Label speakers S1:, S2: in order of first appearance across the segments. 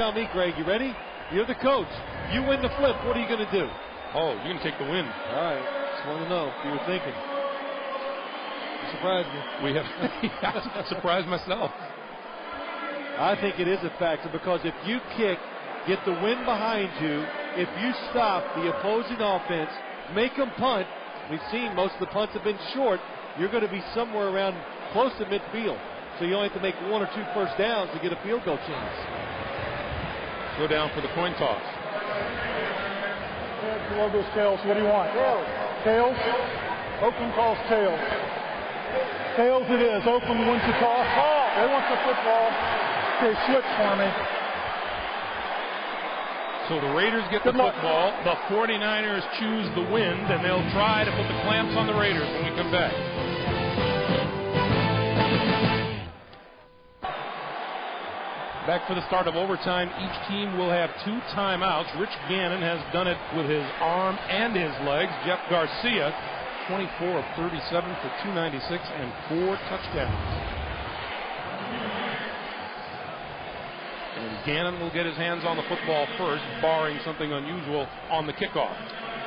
S1: Tell me, Greg, you ready? You're the coach. You win the flip. What are you going to do?
S2: Oh, you can take the win.
S1: All right. Just want to know if you were thinking. You surprised me.
S2: We have surprised myself.
S1: I think it is a factor because if you kick, get the wind behind you, if you stop the opposing offense, make them punt, we've seen most of the punts have been short, you're going to be somewhere around close to midfield. So you only have to make 1 or 2 first downs to get a field goal chance.
S2: Go down for the coin toss.
S3: Below those tails, what do you want? Tails. Tails? Oakland calls tails. Tails it is. Oakland wins the toss. Oh, they want the football. Okay, switch for me.
S2: So the Raiders get the football. The 49ers choose the wind, and they'll try to put the clamps on the Raiders when we come back. Back for the start of overtime. Each team will have 2 timeouts. Rich Gannon has done it with his arm and his legs. Jeff Garcia, 24 of 37 for 296 and 4 touchdowns. And Gannon will get his hands on the football first, barring something unusual on the kickoff.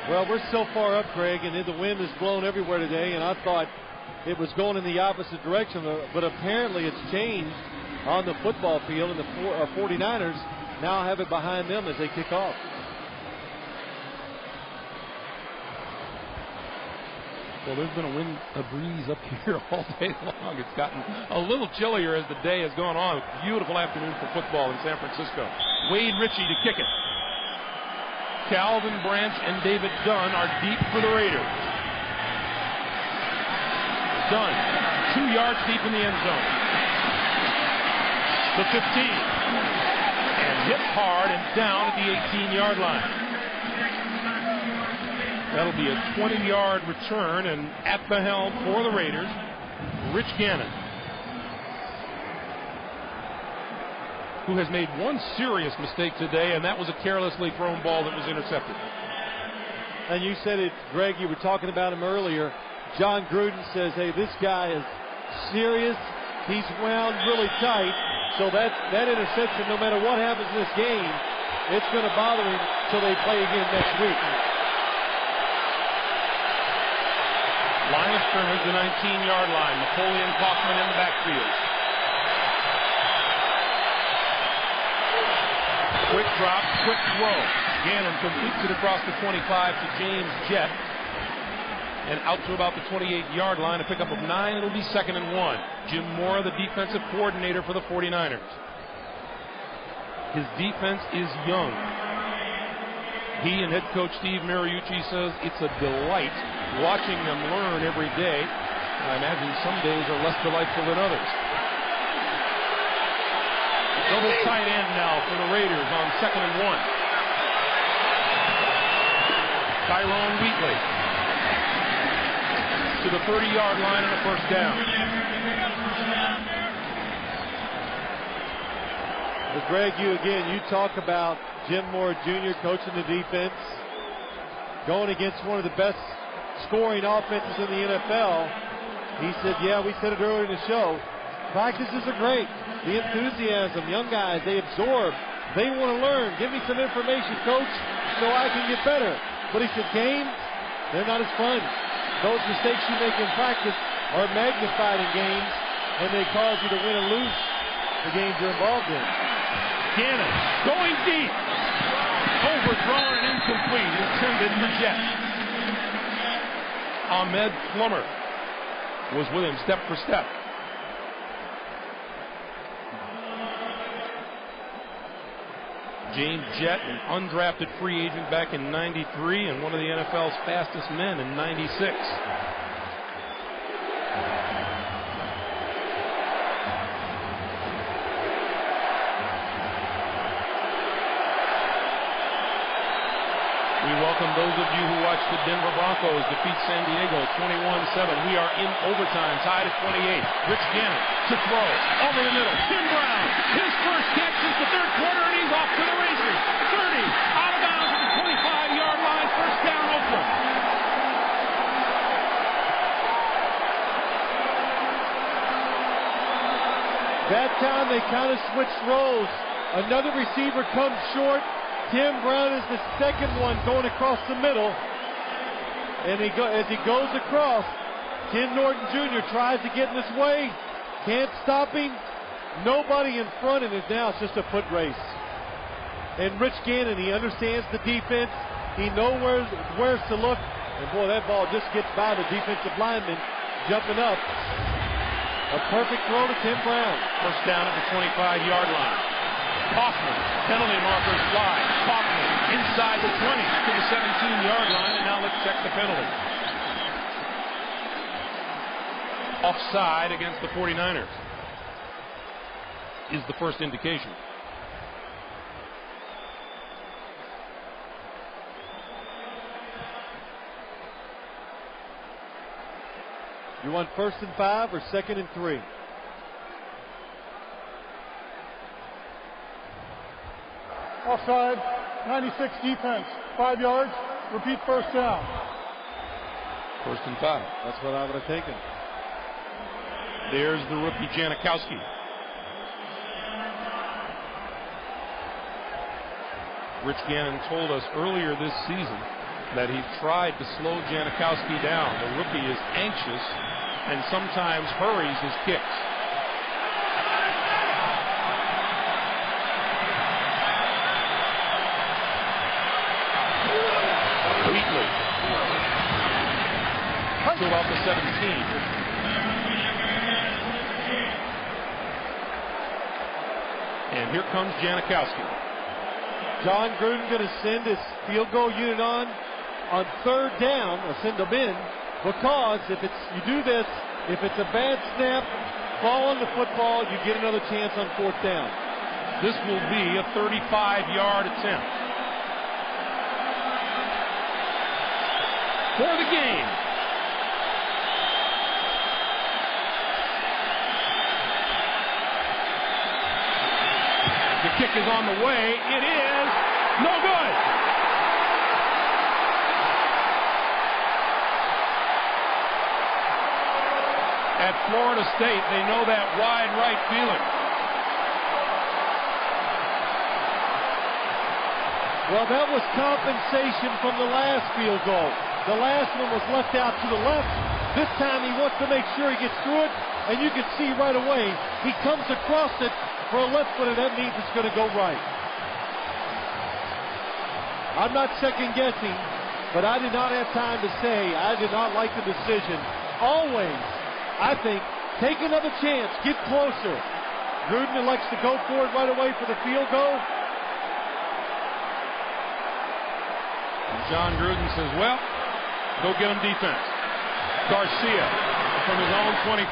S1: Well, we're so far up, Greg, and the wind is blowing everywhere today, and I thought it was going in the opposite direction, but apparently it's changed on the football field, and the 49ers now have it behind them as they kick off.
S2: Well, there's been a breeze up here all day long. It's gotten a little chillier as the day has gone on. Beautiful afternoon for football in San Francisco. Wade Ritchie to kick it. Calvin Branch and David Dunn are deep for the Raiders. Dunn, 2 yards deep in the end zone. The 15. And hit hard and down at the 18-yard line. That'll be a 20-yard return, and at the helm for the Raiders, Rich Gannon, who has made one serious mistake today, and that was a carelessly thrown ball that was intercepted.
S1: And you said it, Greg, you were talking about him earlier. John Gruden says, hey, this guy is serious. He's wound really tight, so that interception, no matter what happens in this game, it's going to bother him until they play again next week.
S2: Line of scrimmage, the 19-yard line. Napoleon Kaufman in the backfield. Quick drop, quick throw. Gannon completes it across the 25 to James Jett. And out to about the 28-yard line, a pickup of 9. It'll be 2nd and 1. Jim Mora, the defensive coordinator for the 49ers. His defense is young. He and head coach Steve Mariucci says it's a delight watching them learn every day. I imagine some days are less delightful than others. Double tight end now for the Raiders on 2nd and 1. Tyrone Wheatley to the 30-yard line and a first down.
S1: Well, Greg, you talk about Jim Mora Jr. coaching the defense, going against one of the best scoring offenses in the NFL. He said, yeah, we said it earlier in the show, practices are great. The enthusiasm, young guys, they absorb. They want to learn. Give me some information, coach, so I can get better. But he said, games, they're not as fun. Those mistakes you make in practice are magnified in games, and they cause you to win and lose the games you're involved in.
S2: Gannon going deep. Overthrown and incomplete. Intended for Jett. Ahmed Plummer was with him step for step. James Jett, an undrafted free agent back in '93 and one of the NFL's fastest men in '96. We welcome those of you who watched the Denver Broncos defeat San Diego 21-7. We are in overtime, tied at 28. Rich Gannon to throw over the middle. Tim Brown, his first catch since the 3rd quarter, and he's off to the races. 30, out of bounds at the 25-yard line. First down, Oakland.
S1: That time they kind of switched roles. Another receiver comes short. Tim Brown is the second one going across the middle. And as he goes across, Ken Norton Jr. tries to get in his way. Can't stop him. Nobody in front of him now. It's just a foot race. And Rich Gannon, he understands the defense. He knows where to look. And boy, that ball just gets by the defensive lineman jumping up. A perfect throw to Tim Brown.
S2: First down at the 25-yard line. Kaufman, penalty markers fly. Kaufman inside the 20 to the 17-yard line, and now let's check the penalty. Offside against the 49ers is the first indication.
S1: You want 1st and 5 or 2nd and 3?
S3: Offside, 96 defense, 5 yards, repeat first down.
S2: 1st and 5.
S1: That's what I would have taken.
S2: There's the rookie Janikowski. Rich Gannon told us earlier this season that he tried to slow Janikowski down. The rookie is anxious and sometimes hurries his kicks. Wheatley to about the 17. And here comes Janikowski.
S1: John Gruden going to send his field goal unit on 3rd down, or send them in, because if you do this, if it's a bad snap, fall on the football, you get another chance on 4th down.
S2: This will be a 35-yard attempt. For the game. The kick is on the way. It is no good. At Florida State, they know that wide right feeling.
S1: Well, that was compensation from the last field goal. The last one was left out to the left. This time he wants to make sure he gets through it, and you can see right away he comes across it for a left footer. That means it's going to go right. I'm not second guessing, but I did not have time to say I did not like the decision. Always, I think, take another chance, get closer. Gruden elects to go for it right away for the field goal.
S2: John Gruden says, well, go get him defense. Garcia from his own 25.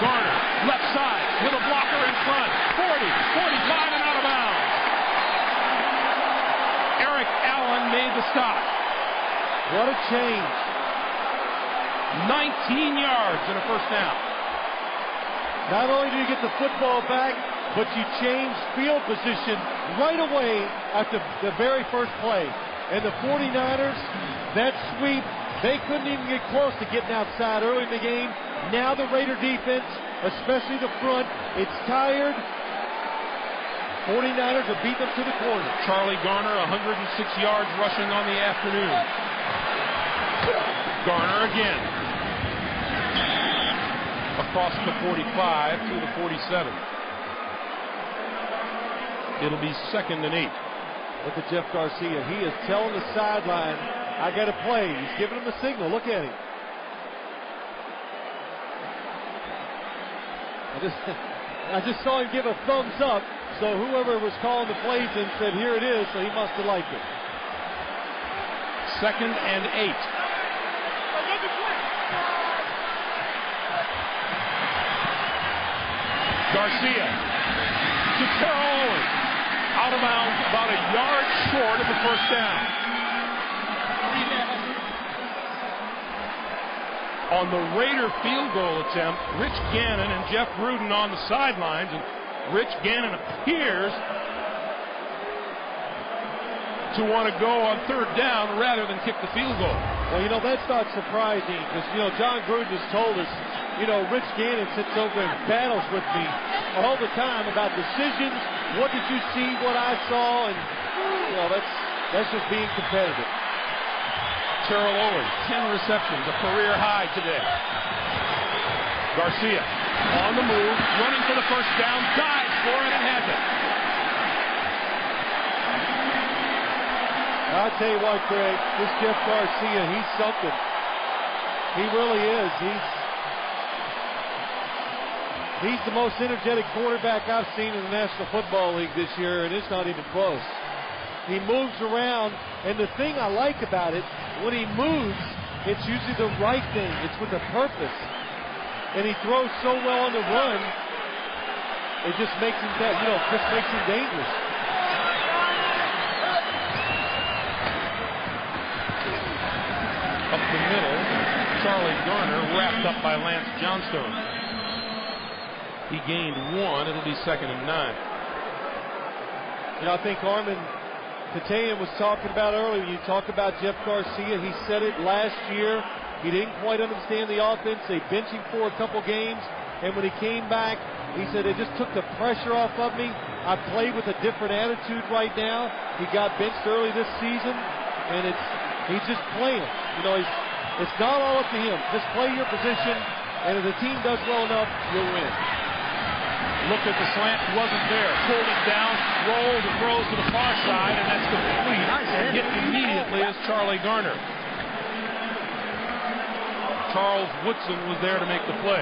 S2: Garner, left side, with a blocker in front. 40, 45, and out of bounds. Eric Allen made the stop.
S1: What a change.
S2: 19 yards and a first down.
S1: Not only do you get the football back, but you change field position right away after the very first play. And the 49ers, that sweep, they couldn't even get close to getting outside early in the game. Now the Raider defense, especially the front, it's tired. 49ers have beat them to the corner.
S2: Charlie Garner, 106 yards rushing on the afternoon. Garner again. Across the 45 to the 47. It'll be 2nd and 8.
S1: Look at Jeff Garcia. He is telling the sideline, I got to play. He's giving him a signal. Look at him. I just saw him give a thumbs up. So whoever was calling the plays and said, here it is, so he must have liked it.
S2: 2nd and 8. Garcia to Terrell Owens. Out of bounds, about a yard short of the first down. On the Raider field goal attempt, Rich Gannon and Jeff Gruden on the sidelines, and Rich Gannon appears to want to go on 3rd down rather than kick the field goal.
S1: Well, that's not surprising because, John Gruden has told us, Rich Gannon sits over and battles with me all the time about decisions, what did you see, what I saw, and that's just being competitive.
S2: Terrell Owens, 10 receptions, a career high today. Garcia on the move, running for the first down, dives for it and has it.
S1: I'll tell you what, Craig, this Jeff Garcia, he's something. He really is. He's the most energetic quarterback I've seen in the National Football League this year, and it's not even close. He moves around, and the thing I like about it, when he moves, it's usually the right thing. It's with a purpose. And he throws so well on the run, it just makes him dangerous.
S2: Up the middle, Charlie Garner wrapped up by Lance Johnstone. He gained 1. It'll be 2nd and 9.
S1: I think Armin Katayan was talking about earlier. You talk about Jeff Garcia. He said it last year. He didn't quite understand the offense. They benched him for a couple games. And when he came back, he said, it just took the pressure off of me. I play with a different attitude right now. He got benched early this season. And he's just playing. It's not all up to him. Just play your position. And if the team does well enough, you'll win.
S2: Looked at the slant, wasn't there. Pulled it down, rolls and throws to the far side, and that's complete. Hit immediately as Charlie Garner. Charles Woodson was there to make the play.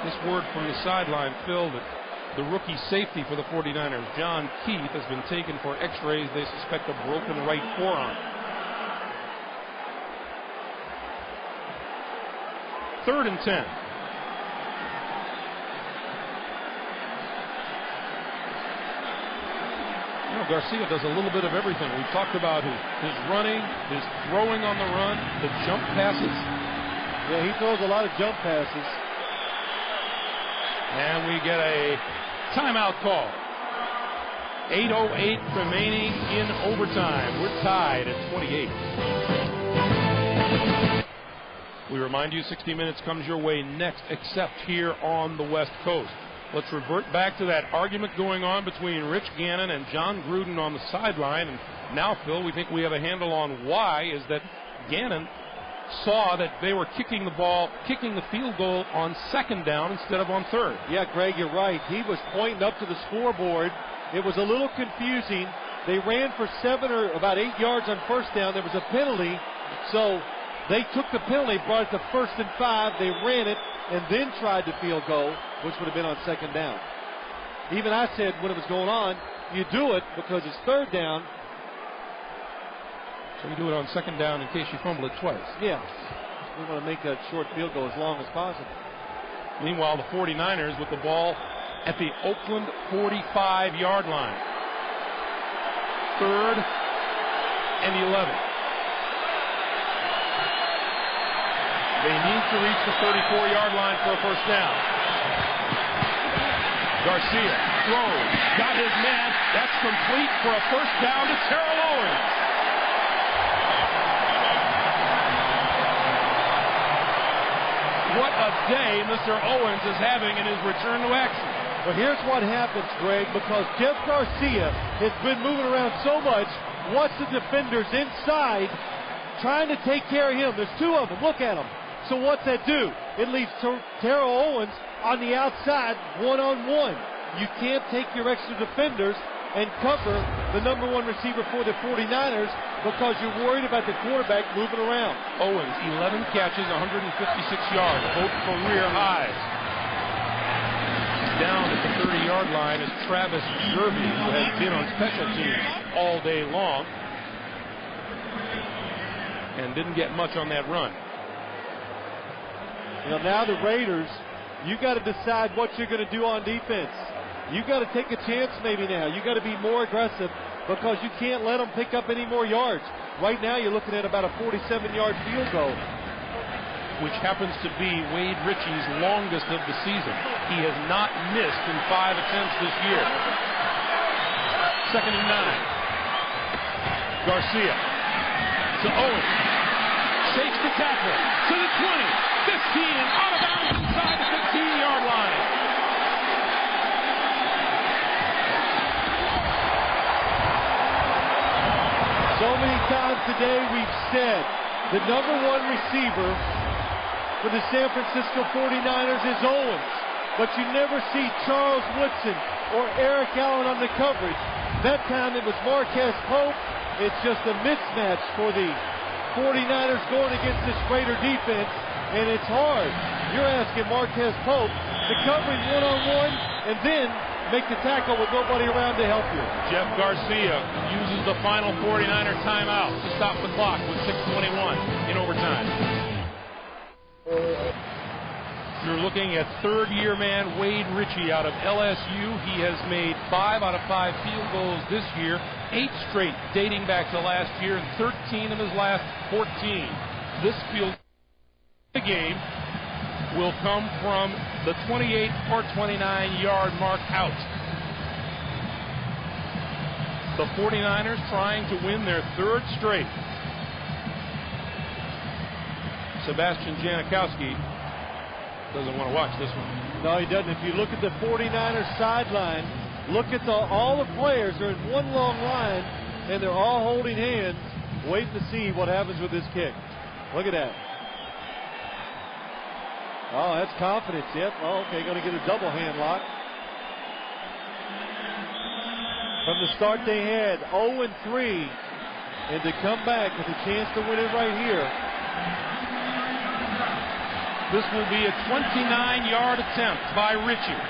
S2: This word from the sideline, Phil, that the rookie safety for the 49ers, John Keith, has been taken for x-rays. They suspect a broken right forearm. 3rd and 10. Garcia does a little bit of everything. We've talked about his running, his throwing on the run, the jump passes.
S1: Yeah, he throws a lot of jump passes.
S2: And we get a timeout call. 8:08 remaining in overtime. We're tied at 28. We remind you 60 Minutes comes your way next, except here on the West Coast. Let's revert back to that argument going on between Rich Gannon and John Gruden on the sideline. And now, Phil, we think we have a handle on why is that Gannon saw that they were kicking the field goal on 2nd down instead of on 3rd.
S1: Yeah, Greg, you're right. He was pointing up to the scoreboard. It was a little confusing. They ran for about 8 yards on 1st down. There was a penalty. So they took the penalty, brought it to 1st and 5. They ran it and then tried the field goal, which would have been on 2nd down. Even I said when it was going on, you do it because it's 3rd down.
S2: So you do it on 2nd down in case you fumble it twice.
S1: Yeah. We want to make that short field goal as long as possible.
S2: Meanwhile, the 49ers with the ball at the Oakland 45-yard line. 3rd and 11. They need to reach the 34-yard line for a first down. Garcia throws, got his man. That's complete for a first down to Terrell Owens. What a day Mr. Owens is having in his return to action.
S1: Well, here's what happens, Greg, because Jeff Garcia has been moving around so much, wants the defenders inside, trying to take care of him. There's 2 of them. Look at them. So what's that do? It leaves Terrell Owens on the outside, one-on-one. You can't take your extra defenders and cover the number 1 receiver for the 49ers because you're worried about the quarterback moving around.
S2: Owens, 11 catches, 156 yards, both career highs. Down at the 30-yard line is Travis Jervey, who has been on special teams all day long and didn't get much on that run.
S1: Now the Raiders, you got to decide what you're going to do on defense. You got to take a chance maybe now. You got to be more aggressive because you can't let them pick up any more yards. Right now you're looking at about a 47-yard field goal,
S2: which happens to be Wade Ritchie's longest of the season. He has not missed in 5 attempts this year. 2nd and 9. Garcia to Owens. Shakes the tackle to the 20. 15, out of bounds inside the 15-yard line.
S1: many times today we've said the number one receiver for the San Francisco 49ers is Owens, but you never see Charles Woodson or Eric Allen on the coverage. That time it was Marquez Pope. It's just a mismatch for the 49ers going against this Raider defense, and it's hard. You're asking Marquez Pope to cover him one-on-one and then make the tackle with nobody around to help you.
S2: Jeff Garcia uses the final 49er timeout to stop the clock with 6:21 in overtime. You're looking at third-year man Wade Ritchie out of LSU. He has made 5 out of 5 field goals this year, 8 straight dating back to last year, and 13 of his last 14. This field game will come from the 28 or 29-yard mark out. The 49ers trying to win their third straight. Sebastian Janikowski doesn't want to watch this one.
S1: No, he doesn't. If you look at the 49ers sideline, look at all the players are in one long line, and they're all holding hands, waiting to see what happens with this kick. Look at that. Oh, that's confidence. Yep. Oh, okay, going to get a double hand lock. From the start they had 0-3, and to come back with a chance to win it right here.
S2: This will be a 29-yard attempt by Ritchie.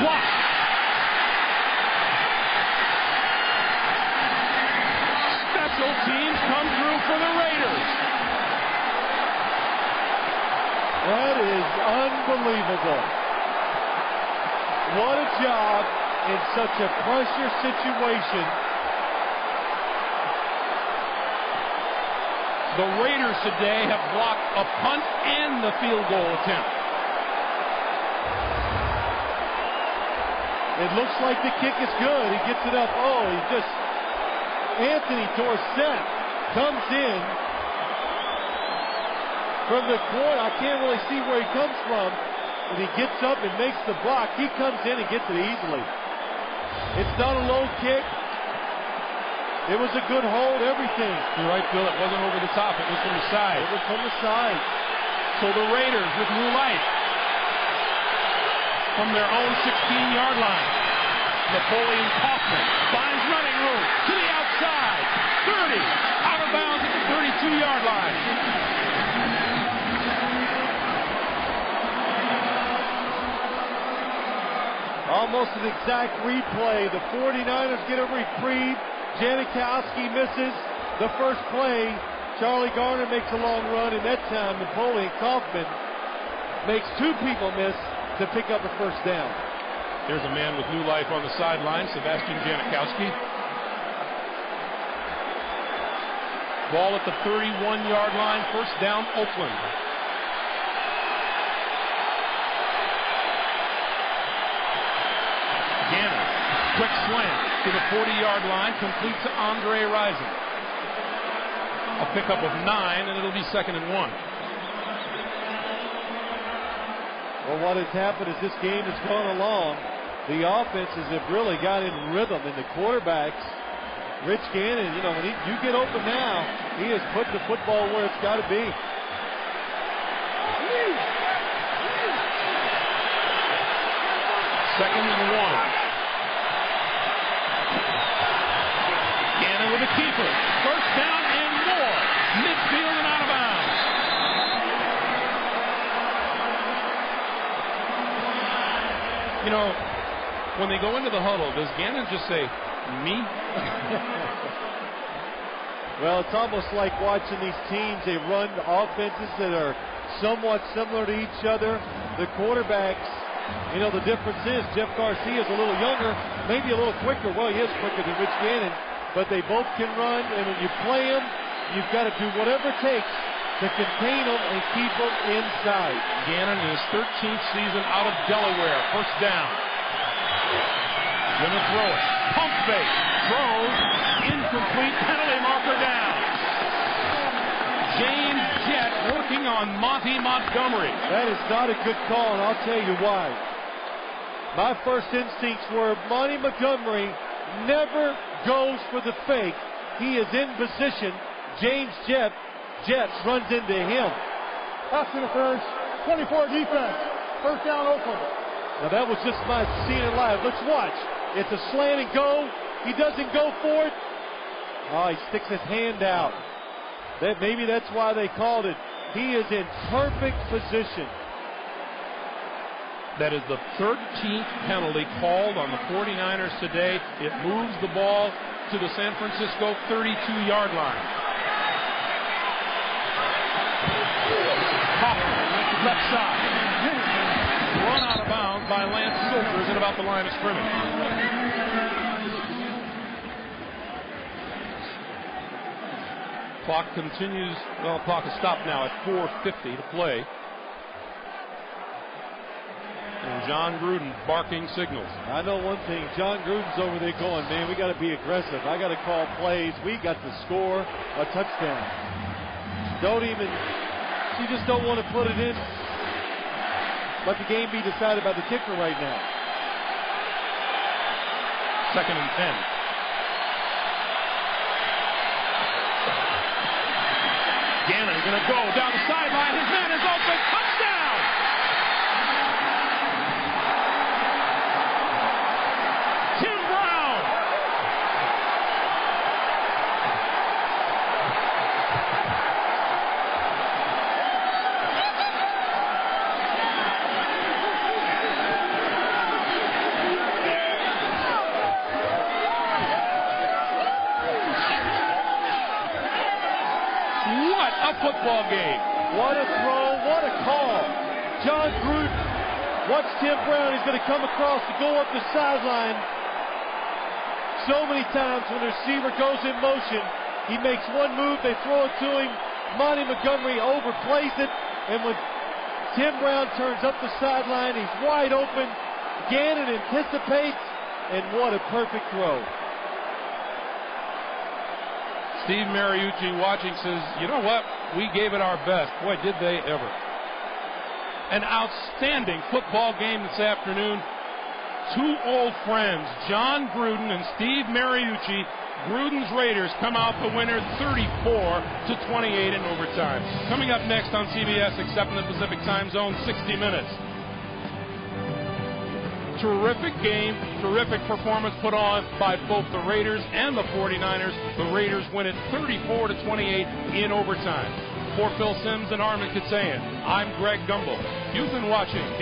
S2: Block. Special teams come through for the Raiders.
S1: That is unbelievable. What a job in such a pressure situation.
S2: The Raiders today have blocked a punt and the field goal attempt.
S1: It looks like the kick is good. He gets it up. Oh, Anthony Dorsett comes in from the corner. I can't really see where he comes from. And he gets up and makes the block. He comes in and gets it easily. It's not a low kick. It was a good hold, everything.
S2: You're right, Phil. It wasn't over the top. It was from the side.
S1: It was from the side.
S2: So the Raiders with new life from their own 16-yard line. Napoleon Kaufman finds running room to the outside. 30, out of bounds at the 32-yard line.
S1: Almost an exact replay. The 49ers get a reprieve. Janikowski misses the first play. Charlie Garner makes a long run, and that time Napoleon Kaufman makes 2 people miss to pick up a first down.
S2: There's a man with new life on the sideline, Sebastian Janikowski. Ball at the 31-yard line, first down, Oakland. Gannon, quick slant to the 40-yard line, complete to Andre Rison. A pickup of 9, and it'll be 2nd and 1.
S1: Well, what has happened as this game has gone along, the offenses have really got in rhythm, and the quarterbacks, Rich Gannon, when you get open now, he has put the football where it's got to be.
S2: Second and 1. Gannon with a keeper. First down and more. Midfield and out of bounds. When they go into the huddle, does Gannon just say, me?
S1: Well, it's almost like watching these teams. They run offenses that are somewhat similar to each other. The quarterbacks, the difference is Jeff Garcia is a little younger, maybe a little quicker. Well, he is quicker than Rich Gannon, but they both can run, and when you play them, you've got to do whatever it takes to contain them and keep them inside.
S2: Gannon in his 13th season out of Delaware. First down. Gonna throw it. Pump fake. Throws. Incomplete. Penalty marker down. James Jett working on Monty Montgomery.
S1: That is not a good call, and I'll tell you why. My first instincts were Monty Montgomery never goes for the fake. He is in position. James Jets runs into him.
S3: Pass interference, 24 defense. First down, Oakland.
S1: Now that was just my seeing it live. Let's watch. It's a slant and go. He doesn't go for it. Oh, he sticks his hand out. Maybe that's why they called it. He is in perfect position.
S2: That is the 13th penalty called on the 49ers today. It moves the ball to the San Francisco 32-yard line. Hoffman, left side. Run out of bounds by Lance Silvers at about the line of scrimmage. Clock continues. Well, the clock is stopped now at 4:50 to play. And John Gruden barking signals.
S1: I know one thing. John Gruden's over there going, man, we got to be aggressive. I got to call plays. We got to score a touchdown. You just don't want to put it in. Let the game be decided by the kicker right now.
S2: 2nd and 10. Gannon going to go down the sideline. His man is open. Touchdown! Tim Brown. What a football game.
S1: What a throw, what a call. John Gruden, watch Tim Brown. He's going to come across to go up the sideline. So many times when the receiver goes in motion, he makes one move, they throw it to him. Monty Montgomery overplays it, and when Tim Brown turns up the sideline, he's wide open. Gannon anticipates, and what a perfect throw.
S2: Steve Mariucci watching says, you know what? We gave it our best. Boy, did they ever. An outstanding football game this afternoon. Two old friends, John Gruden and Steve Mariucci. Gruden's Raiders come out the winner 34-28 in overtime. Coming up next on CBS, except in the Pacific Time Zone, 60 Minutes. Terrific game, terrific performance put on by both the Raiders and the 49ers. The Raiders win it 34-28 in overtime. For Phil Simms and Armin Kasayan, I'm Greg Gumbel. You've been watching